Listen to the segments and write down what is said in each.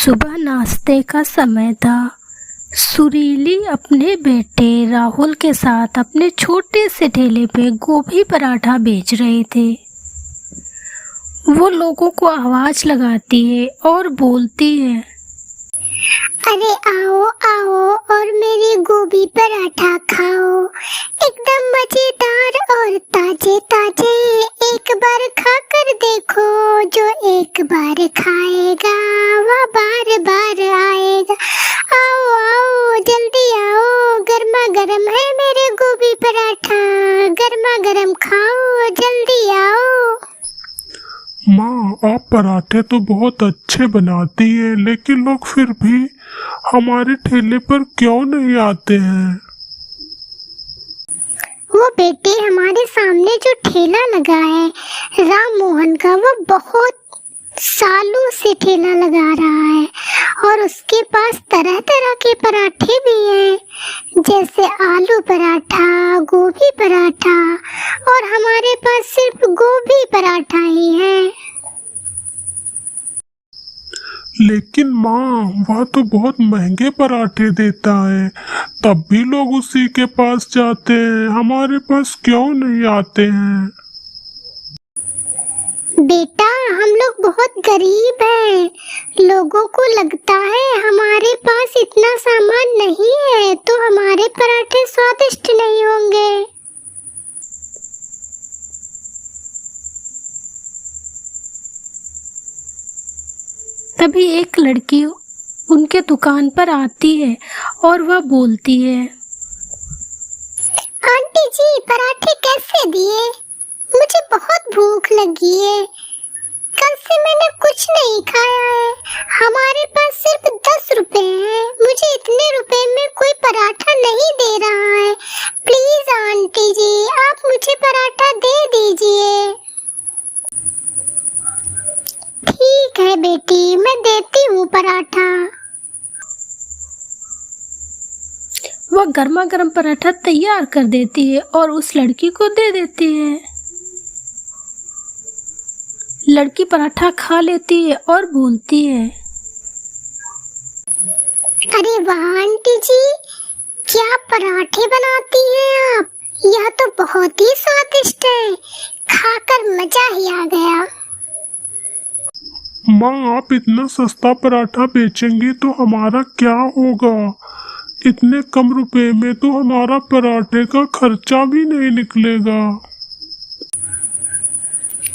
सुबह नाश्ते का समय था। सुरीली अपने बेटे राहुल के साथ अपने छोटे से ठेले पे गोभी पराठा बेच रहे थे। वो लोगों को आवाज लगाती है और बोलती है, अरे आओ आओ और मेरी गोभी पराठा खाओ, एकदम मजेदार और ताजे ताजे। एक बार खा कर देखो, जो एक बार खाएगा वह बार बार आएगा। आओ आओ जल्दी आओ, गर्मा गर्म है मेरे गोभी पराठा, गर्मा गर्म खाओ, जल्दी आओ। माँ, आप पराठे तो बहुत अच्छे बनाती हैं, लेकिन लोग फिर भी हमारे ठेले पर क्यों नहीं आते हैं? वो बेटे, हमारे सामने जो ठेला लगा है राम मोहन का, वो बहुत सालों से ठेला लगा रहा है और उसके पास तरह तरह के पराठे भी हैं, जैसे आलू पराठा, गोभी पराठा, और हमारे पास सिर्फ गोभी पराठा ही है। लेकिन माँ, वह तो बहुत महंगे पराठे देता है, तब भी लोग उसी के पास जाते हैं, हमारे पास क्यों नहीं आते हैं? बेटा, हम लोग बहुत गरीब हैं, लोगों को लगता है हमारे पास इतना सामान नहीं है तो हमारे पराठे स्वादिष्ट नहीं होंगे। तभी एक लड़की उनके दुकान पर आती है और वह बोलती है, आंटी जी, पराठे कैसे दिए? मुझे बहुत भूख लगी है, कल से मैंने कुछ नहीं खाया है, हमारे पास सिर्फ 10 रुपए हैं, मुझे इतने रुपए में कोई पराठा नहीं दे रहा है, प्लीज आंटी जी आप मुझे पराठा दे दीजिए। ठीक है बेटी, मैं देती हूँ पराठा। वह गर्मा गर्म पराठा तैयार कर देती है और उस लड़की को दे देती है। लड़की पराठा खा लेती है और बोलती है, अरे वाह आंटी जी, क्या पराठे बनाती हैं आप, यह तो बहुत ही स्वादिष्ट है, खाकर मजा ही आ गया। माँ, आप इतना सस्ता पराठा बेचेंगी तो हमारा क्या होगा? इतने कम रुपए में तो हमारा पराठे का खर्चा भी नहीं निकलेगा।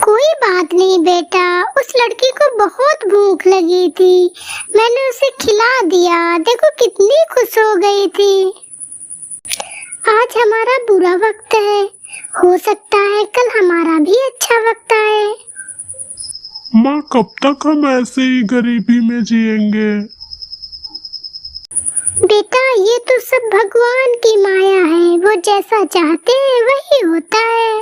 कोई बात नहीं बेटा, उस लड़की को बहुत भूख लगी थी, मैंने उसे खिला दिया, देखो कितनी खुश हो गई थी। आज हमारा बुरा वक्त है, हो सकता है कल हमारा भी अच्छा वक्त आए। माँ, कब तक हम ऐसे ही गरीबी में जिएंगे? बेटा, ये तो सब भगवान की माया है, वो जैसा चाहते हैं वही होता है।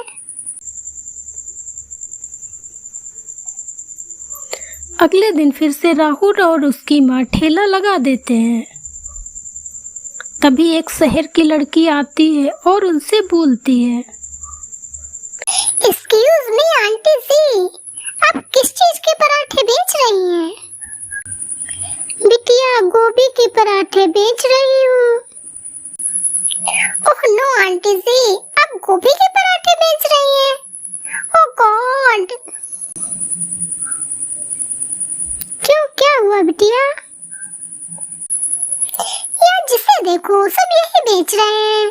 अगले दिन फिर से राहुल और उसकी माँ ठेला लगा देते हैं। तभी एक शहर की लड़की आती है और उनसे बोलती है, एक्सक्यूज मी आंटी जी, आप किस चीज के पराठे बेच रही हैं? बिटिया, गोभी के पराठे बेच रही हूँ। ओह नो आंटी जी, आप गोभी के पराठे बेच रही हैं? ओह गॉड, क्यों, क्या हुआ बिटिया? यार जिसे देखो सब यही बेच रहे हैं,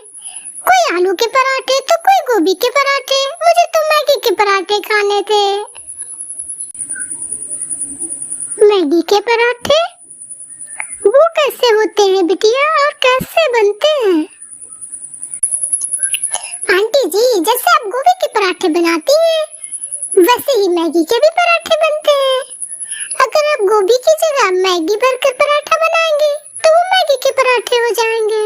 कोई आलू के पराठे तो कोई गोभी के पराठे, मुझे तो मैगी के पराठे खाने थे। मैगी के पराठे वो कैसे होते हैं बिटिया और कैसे बनते हैं? आंटी जी, जैसे आप गोभी के पराठे बनाती हैं वैसे ही मैगी के भी पराठे बनते हैं। अगर आप गोभी की जगह मैगी भरकर पराठा बनाएंगे तो वो मैगी के पराठे हो जाएंगे।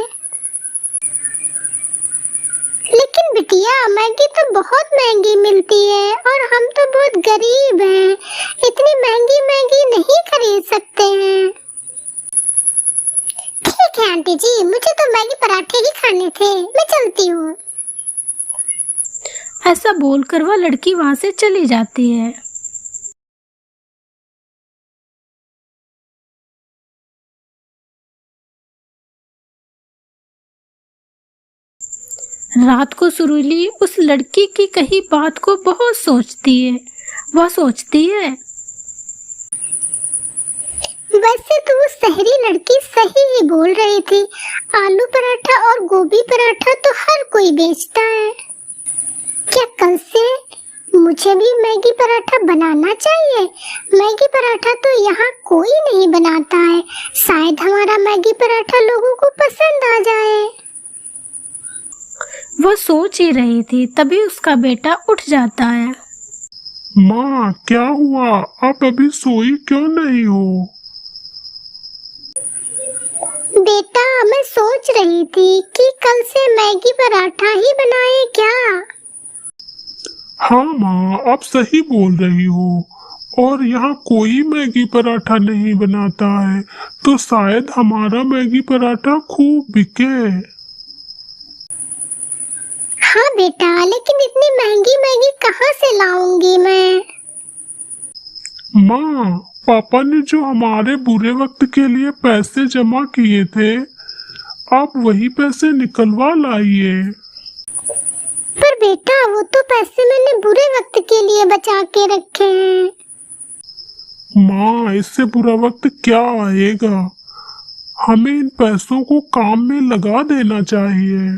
लेकिन बिटिया, मैगी तो बहुत महंगी मिलती है और हम तो बहुत गरीब हैं, इतनी महंगी मैगी नहीं खरीद सकते हैं। ठीक है आंटी जी, मुझे तो मैगी पराठे ही खाने थे, मैं चलती हूँ। ऐसा बोलकर वह लड़की वहां से चली जाती है। रात को सुरीली उस लड़की की कही बात को बहुत सोचती है। वह सोचती है, वैसे तो वो शहरी लड़की सही ही बोल रही थी। आलू पराठा और गोभी पराठा तो हर कोई बेचता है। क्या कल से मुझे भी मैगी पराठा बनाना चाहिए? मैगी पराठा तो यहाँ कोई नहीं बनाता है। शायद हमारा मैगी पराठा लोगों को पसंद आ जाए। वह सोच ही रही थी, तभी उसका बेटा उठ जाता है। माँ, क्या हुआ? आप अभी सोई क्यों नहीं हो? बेटा, मैं सोच रही थी कि कल से मैगी पराठा ही बनाए क्या? हाँ माँ, आप सही बोल रही हो। और यहाँ कोई मैगी पराठा नहीं बनाता है, तो शायद हमारा मैगी पराठा खूब बिके। हाँ बेटा, लेकिन इतनी महंगी मैगी कहाँ से लाऊंगी मैं? माँ, पापा ने जो हमारे बुरे वक्त के लिए पैसे जमा किए थे, आप वही पैसे निकलवा लाइए। पर बेटा, वो तो पैसे मैंने बुरे वक्त के लिए बचा के रखे हैं। माँ, इससे बुरा वक्त क्या आएगा? हमें इन पैसों को काम में लगा देना चाहिए।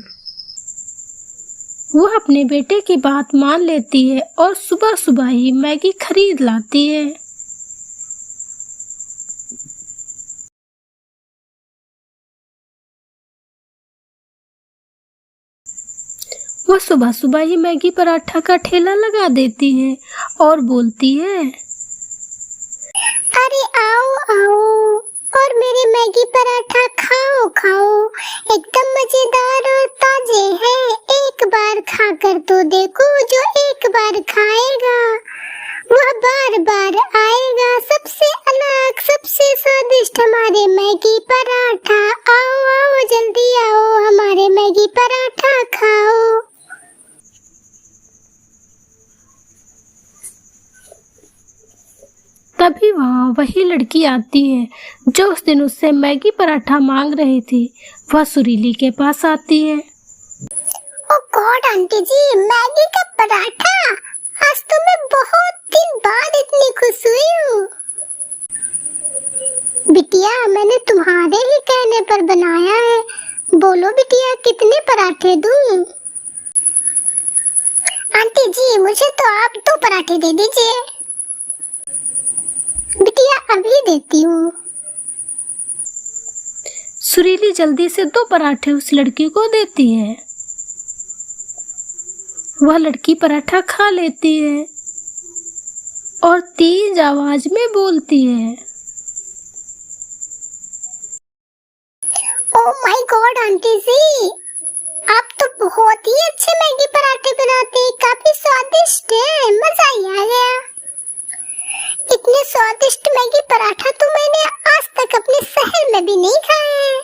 वह अपने बेटे की बात मान लेती है और सुबह सुबह ही मैगी खरीद लाती है। वह सुबह सुबह ही मैगी पराठा का ठेला लगा देती है और बोलती है, अरे आओ आओ और मेरे मैगी पराठा खाओ खाओ, एकदम मजेदार और ताजे हैं। एक बार खाकर तो देखो, जो एक बार खाएगा वह बार बार आएगा। सबसे अलग, सबसे स्वादिष्ट हमारे मैगी पराठा। आओ आओ, जल्दी आओ, हमारे मैगी पराठा खाओ। तभी वहाँ वही लड़की आती है जो उस दिन उससे मैगी पराठा मांग रही थी। वह सुरीली के पास आती है। ओ गॉड आंटी जी, मैगी का पराठा! आज तो मैं बहुत दिन बाद इतनी खुश हुई हूँ। बिटिया, मैंने तुम्हारे ही कहने पर बनाया है। बोलो बिटिया, कितने पराठे दूँ? आंटी जी, मुझे तो आप 2 पराठे दे दीजिए। बिटिया, अभी देती हूँ। सुरीली जल्दी से 2 पराठे उस लड़की को देती है। वह लड़की पराठा खा लेती है और तेज आवाज में बोलती है, ओ माय गॉड आंटी जी, आप तो बहुत ही अच्छे मैगी पराठे बनाते हैं। काफी स्वादिष्ट है, मजा ही आ गया। इतने स्वादिष्ट मैगी पराठा तो मैंने आज तक अपने शहर में भी नहीं खाया है।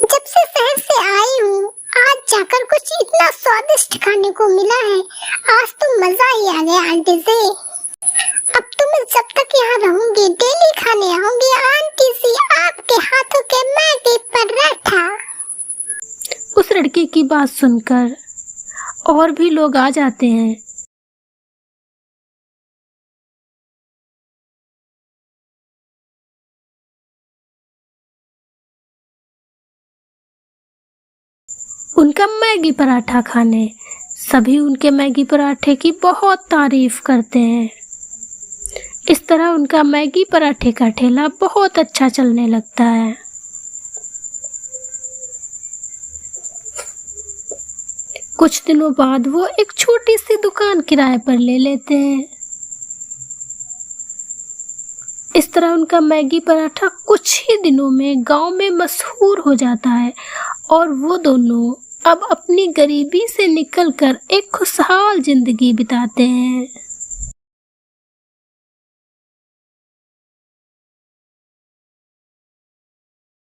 जब से शहर से आई हूँ, आज जाकर कुछ इतना स्वादिष्ट खाने को मिला है। आज तो मजा ही आ गया आंटी जी। अब तो मैं जब तक यहाँ रहूंगी डेली खाने आऊंगी आंटी जी आपके हाथों के मैगी पराठा। उस लड़की की बात सुनकर और भी लोग आ जाते हैं। उनका मैगी पराठा खाने। सभी उनके मैगी पराठे की बहुत तारीफ करते हैं। इस तरह उनका मैगी पराठे का ठेला बहुत अच्छा चलने लगता है। कुछ दिनों बाद वो एक छोटी सी दुकान किराए पर ले लेते हैं। इस तरह उनका मैगी पराठा कुछ ही दिनों में गांव में मशहूर हो जाता है और वो दोनों अब अपनी गरीबी से निकलकर एक खुशहाल जिंदगी बिताते हैं।